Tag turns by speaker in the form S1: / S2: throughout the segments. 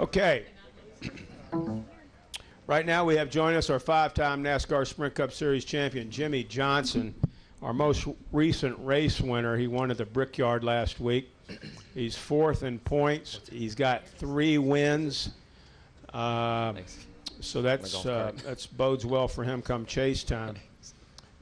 S1: Okay. Right now we have joined us our 5-time NASCAR Sprint Cup Series champion, Jimmie Johnson, our most recent race winner. He won at the Brickyard last week. He's 4th in points. He's got 3 wins. So that's bodes well for him come chase time.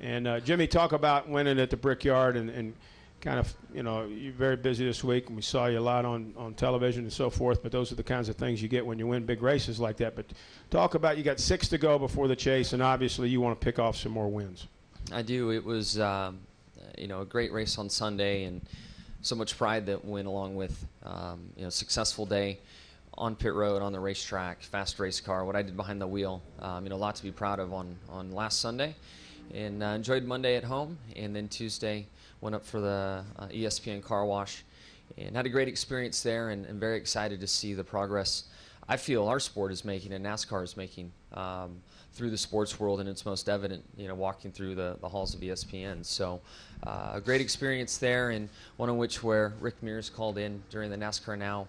S1: And Jimmie, talk about winning at the Brickyard and kind of, you're very busy this week, and we saw you a lot on television and so forth, but those are the kinds of ththings you get when you win big races like that. But talk about, you got 6 to go before the chase, and obviously you want to pick off some more wins.
S2: I do. It was, a great race on Sunday, and so much pride that went along with, successful day on pit road, on the racetrack, fast race car, what I did behind the wheel. A lot to be proud of on last Sunday. And enjoyed Monday at home, and then Tuesday went up for the ESPN car wash and had a great experience there, and very excited to see the progress I feel our sport is making and NASCAR is making through the sports world, and it's most evident, walking through the halls of ESPN. So a great experience there, and one in which where Rick Mears called in during the NASCAR Now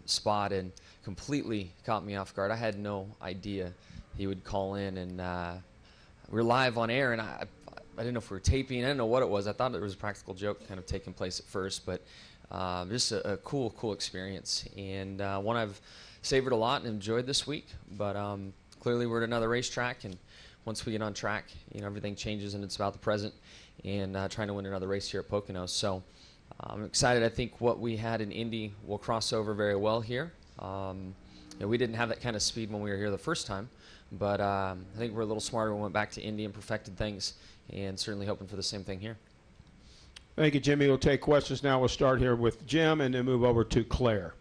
S2: spot and completely caught me off guard. I had no idea he would call in, and we were live on air, and I didn't know if we were taping. I didn't know what it was. I thought it was a practical joke kind of taking place at first, but just a cool experience, and one I've savored a lot and enjoyed this week. But clearly we're at another racetrack, and once we get on track, everything changes, and it's about the present and trying to win another race here at Pocono. So I'm excited. I think what we had in Indy will cross over very well here. We didn't have that kind of speed when we were here the first time, but I think we're a little smarter when we went back to Indy and perfected things, and certainly hoping for the same thing here.
S1: Thank you, Jimmie. We'll take questions now. We'll start here with Jim and then move over to Claire.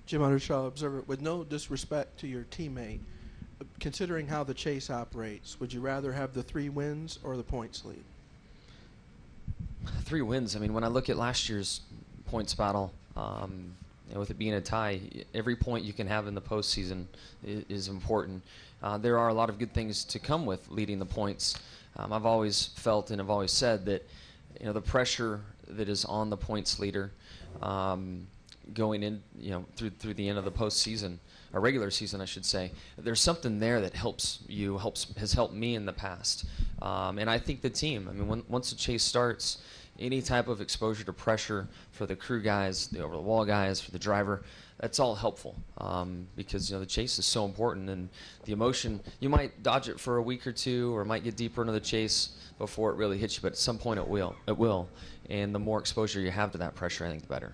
S3: Jim Undershaw, Observer. With no disrespect to your teammate, considering how the chase operates, would you rather have the 3 wins or the points lead?
S2: 3 wins. I mean, when I look at last year's points battle, with it being a tie, every point you can have in the postseason is important. There are a lot of good things to come with leading the points. I've always felt and I've always said that the pressure that is on the points leader going in through the end of the postseason, or regular season I should say, there's something there that has helped me in the past, and I think the team. I mean, once the chase starts, any type of exposure to pressure for the crew guys, the over-the-wall guys, for the driver, that's all helpful, because the chase is so important, and the emotion, you might dodge it for a week or two, or might get deeper into the chase before it really hits you, but at some point it will, and the more exposure you have to that pressure, I think the better.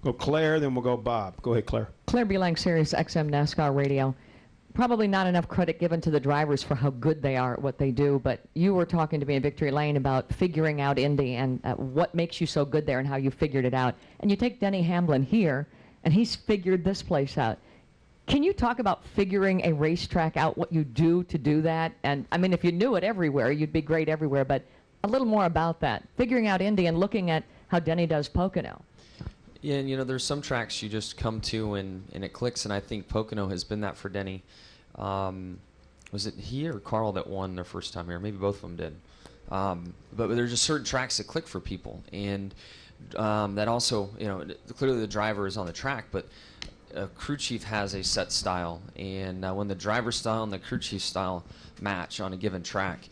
S1: Go Claire, then we'll go Bob. Go ahead, Claire.
S4: Claire Beelang, Sirius XM NASCAR Radio. Probably not enough credit given to the drivers for how good they are at what they do, but you were talking to me in Victory Lane about figuring out Indy and what makes you so good there and how you figured it out. And you take Denny Hamlin here, and he's figured this place out. Can you talk about figuring a racetrack out, what you do to do that? And, I mean, if you knew it everywhere, you'd be great everywhere, but a little more about that. Figuring out Indy and looking at how Denny does Pocono.
S2: Yeah, and there's some tracks you just come to and it clicks, and I think Pocono has been that for Denny. Was it he or Carl that won their first time here? Maybe both of them did. But there's just certain tracks that click for people, and that also, clearly the driver is on the track, but a crew chief has a set style, and when the driver style and the crew chief style match on a given track,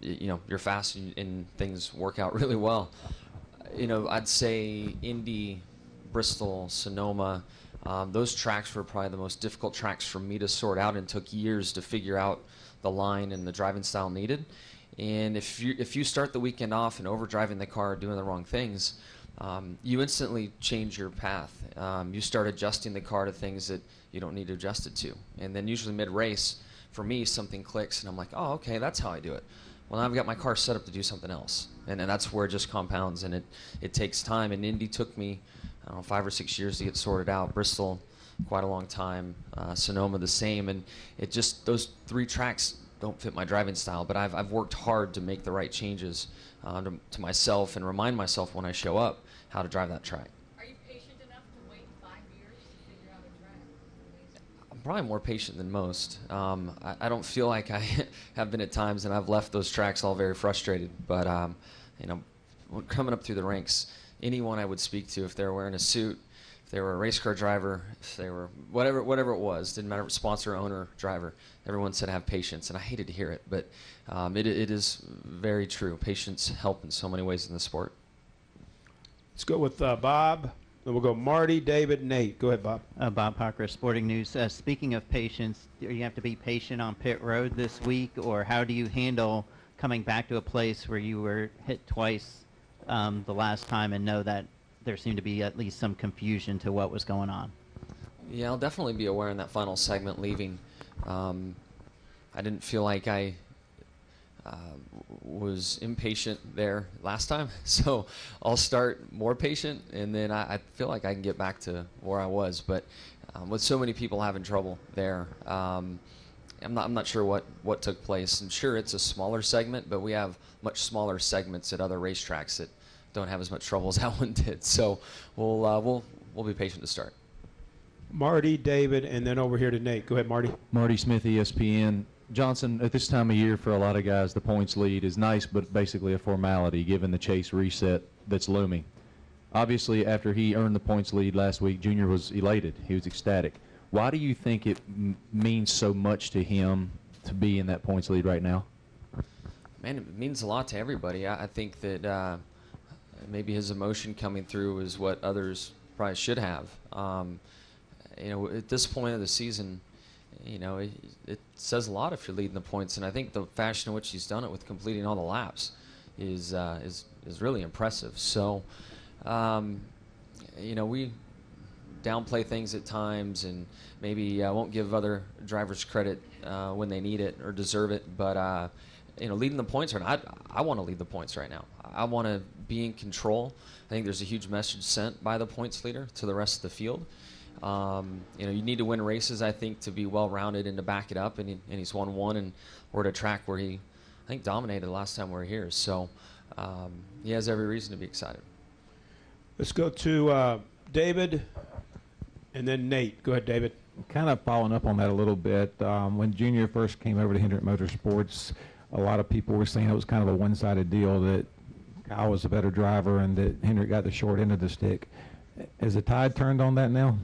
S2: you're fast and things work out really well. I'd say Indy, Bristol, Sonoma, those tracks were probably the most difficult tracks for me to sort out, and took years to figure out the line and the driving style needed. And if you start the weekend off and overdriving the car, doing the wrong things, you instantly change your path. You start adjusting the car to things that you don't need to adjust it to. And then usually mid-race, for me, something clicks, and I'm like, oh, okay, that's how I do it. Well, now I've got my car set up to do something else. And that's where it just compounds, and it takes time. And Indy took me, 5 or 6 years to get sorted out. Bristol, quite a long time. Sonoma, the same. And those 3 tracks don't fit my driving style, but I've worked hard to make the right changes to myself and remind myself when I show up how to drive that track.
S5: Are you patient enough to wait 5 years to figure out a track?
S2: I'm probably more patient than most. I don't feel like I have been at times, and I've left those tracks all very frustrated. But coming up through the ranks, anyone I would speak to, if they're wearing a suit, if they were a race car driver, if they were whatever it was, didn't matter, sponsor, owner, driver, everyone said have patience, and I hated to hear it, but it is very true. Patience help in so many ways in the sport.
S1: Let's go with Bob. Then we'll go Marty, David, Nate. Go ahead, Bob.
S6: Bob Parker, Sporting News. Speaking of patience, do you have to be patient on pit road this week, or how do you handle coming back to a place where you were hit twice the last time and know that there seemed to be at least some confusion to what was going on?
S2: Yeah, I'll definitely be aware in that final segment leaving. I didn't feel like I was impatient there last time, so I'll start more patient, and then I feel like I can get back to where I was. But with so many people having trouble there, I'm not sure what took place. And sure, it's a smaller segment, but we have much smaller segments at other racetracks that don't have as much trouble as that one did. So we'll be patient to start.
S1: Marty, David, and then over here to Nate. Go ahead, Marty.
S7: Marty Smith, ESPN. Johnson, at this time of year for a lot of guys, the points lead is nice, but basically a formality given the chase reset that's looming. Obviously, after he earned the points lead last week, Junior was elated. He was ecstatic. Why do you think it means so much to him to be in that points lead right now?
S2: Man, it means a lot to everybody. I think that maybe his emotion coming through is what others probably should have. At this point of the season, it says a lot if you're leading the points, and I think the fashion in which he's done it with completing all the laps is really impressive. So, we downplay things at times, and maybe won't give other drivers credit when they need it or deserve it. But leading the points, I want to lead the points right now. I want to be in control. I think there's a huge message sent by the points leader to the rest of the field. You need to win races, I think, to be well-rounded and to back it up. And he's won one, and we're at a track where he, I think, dominated the last time we were here. So he has every reason to be excited.
S1: Let's go to David, and then Nate. Go ahead, David.
S8: Kind of following up on that a little bit. When Junior first came over to Hendrick Motorsports, a lot of people were saying it was kind of a one-sided deal, that Kyle was a better driver and that Hendrick got the short end of the stick. Has the tide turned on that now?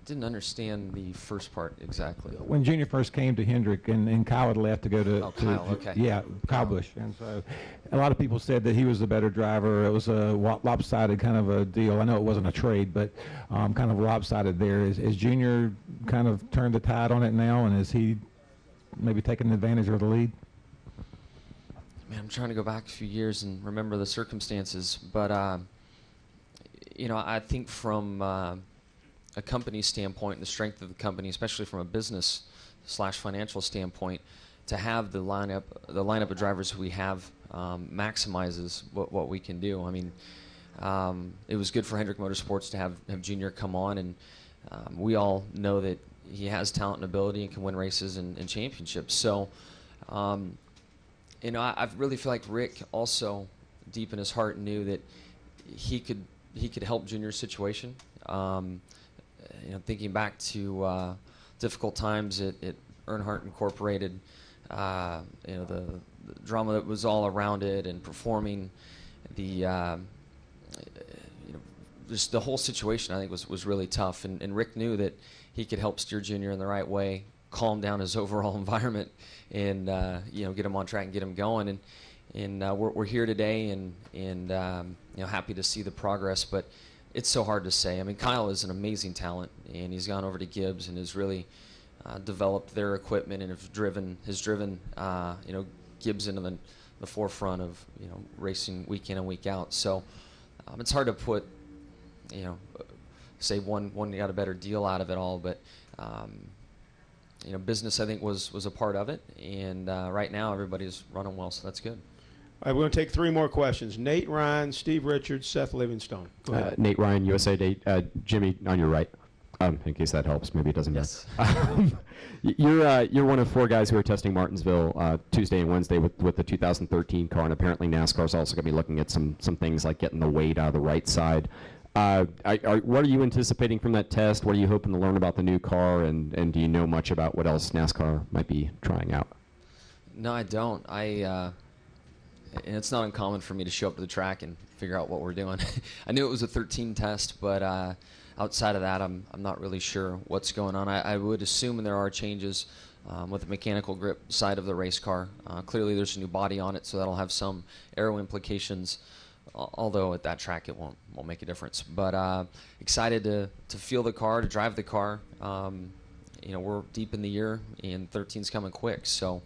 S2: Didn't understand the first part exactly.
S8: When Junior first came to Hendrick and Kyle had left to go to
S2: Kyle, okay.
S8: Yeah, Kyle Busch. And so a lot of people said that he was the better driver. It was a lopsided kind of a deal. I know it wasn't a trade, but kind of lopsided there. Is Junior kind of turned the tide on it now, and is he maybe taking advantage of the lead?
S2: Man, I'm trying to go back a few years and remember the circumstances, but I think from a company standpoint, the strength of the company, especially from a business/financial standpoint, to have the lineup of drivers we have maximizes what we can do. I mean, it was good for Hendrick Motorsports to have Junior come on, and we all know that he has talent and ability and can win races and championships. So, I really feel like Rick also, deep in his heart, knew that he could help Junior's situation. Thinking back to difficult times at Earnhardt Incorporated, the drama that was all around it, and performing, just the whole situation, I think was really tough. And Rick knew that he could help steer Junior in the right way, calm down his overall environment, and get him on track and get him going. And we're here today, and happy to see the progress, but it's so hard to say. I mean, Kyle is an amazing talent, and he's gone over to Gibbs and has really developed their equipment and has driven Gibbs into the forefront of racing week in and week out. So it's hard to put say one got a better deal out of it all, but business, I think, was a part of it, and right now everybody's running well, so that's good.
S1: All right, we're going to take three more questions. Nate Ryan, Steve Richards, Seth Livingstone. Go ahead.
S9: Nate Ryan, USA Day. Jimmie, on your right. In case that helps. Maybe it doesn't.
S2: Yes.
S9: You're one of four guys who are testing Martinsville Tuesday and Wednesday with the 2013 car, and apparently NASCAR's also going to be looking at some things like getting the weight out of the right side. What are you anticipating from that test? What are you hoping to learn about the new car, and do you know much about what else NASCAR might be trying out?
S2: No, I don't. And it's not uncommon for me to show up to the track and figure out what we're doing. I knew it was a 13 test, but outside of that, I'm not really sure what's going on. I would assume there are changes with the mechanical grip side of the race car. Clearly, there's a new body on it, so that'll have some aero implications. Although at that track it won't make a difference. But excited to feel the car, to drive the car. You know, we're deep in the year, and 13's coming quick. So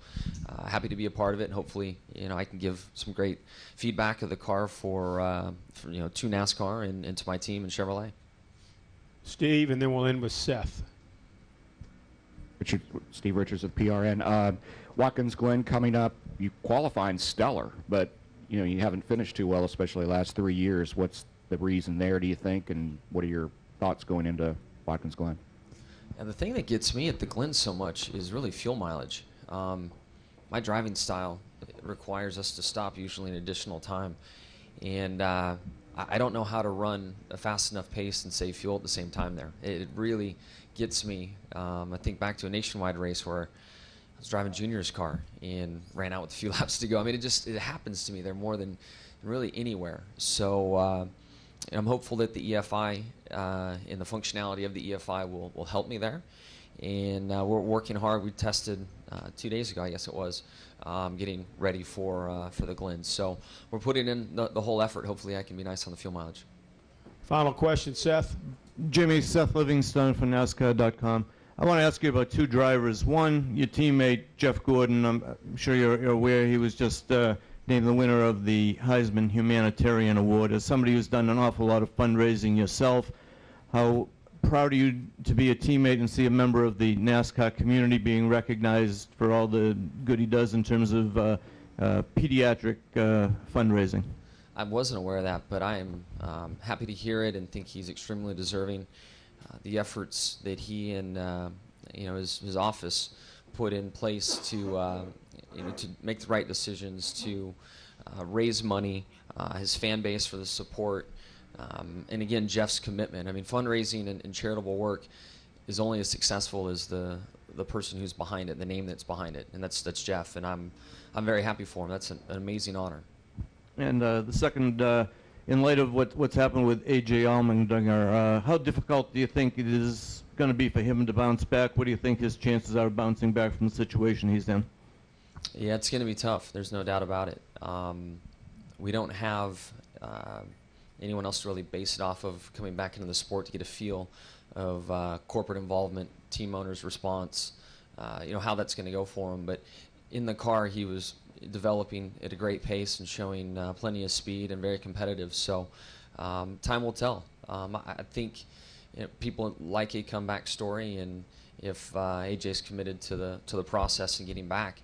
S2: happy to be a part of it, and hopefully, you know, I can give some great feedback of the car for you know, to NASCAR and to my team in Chevrolet.
S1: Steve, and then we'll end with Seth.
S10: Steve Richards of PRN. Watkins Glen coming up. You qualifying stellar, but you know, you haven't finished too well, especially the last 3 years. What's the reason there, do you think, and what are your thoughts going into Watkins Glen?
S2: And the thing that gets me at the Glen so much is really fuel mileage. My driving style requires us to stop usually an additional time, and I don't know how to run a fast enough pace and save fuel at the same time there. It really gets me. I think back to a nationwide race where I was driving Junior's car and ran out with a few laps to go. I mean, it happens to me there more than really anywhere. So I'm hopeful that the EFI and the functionality of the EFI will help me there. And we're working hard. We tested 2 days ago, I guess it was, getting ready for the Glen. So we're putting in the whole effort. Hopefully I can be nice on the fuel mileage.
S1: Final question, Seth.
S11: Jimmy, Seth Livingstone from NASCAR.com. I want to ask you about two drivers. One, your teammate, Jeff Gordon. I'm sure you're aware he was just named the winner of the Heisman Humanitarian Award. As somebody who's done an awful lot of fundraising yourself, how proud are you to be a teammate and see a member of the NASCAR community being recognized for all the good he does in terms of pediatric fundraising?
S2: I wasn't aware of that, but I am happy to hear it and think he's extremely deserving. The efforts that he and you know, his office put in place to you know, to make the right decisions, to raise money, his fan base for the support, and again Jeff's commitment. I mean, fundraising and charitable work is only as successful as the person who's behind it, the name that's behind it, and that's Jeff. And I'm very happy for him. That's an amazing honor.
S11: And the second, in light of what's happened with AJ Allmendinger, how difficult do you think it is going to be for him to bounce back? What do you think his chances are of bouncing back from the situation he's in?
S2: Yeah, it's going to be tough. There's no doubt about it. We don't have anyone else to really base it off of coming back into the sport to get a feel of corporate involvement, team owners' response, you know, how that's going to go for him. But in the car, he was developing at a great pace and showing plenty of speed and very competitive. So time will tell. I think, you know, people like a comeback story, and if AJ's committed to the process and getting back,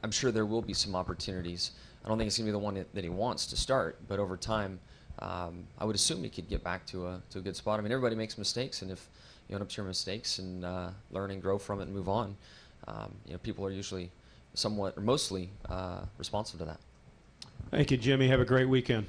S2: I'm sure there will be some opportunities. I don't think it's going to be the one that he wants to start, but over time, I would assume he could get back to a good spot. I mean, everybody makes mistakes, and if you own up to your mistakes and learn and grow from it and move on, you know, people are usually somewhat or mostly responsive to that.
S1: Thank you, Jimmy. Have a great weekend.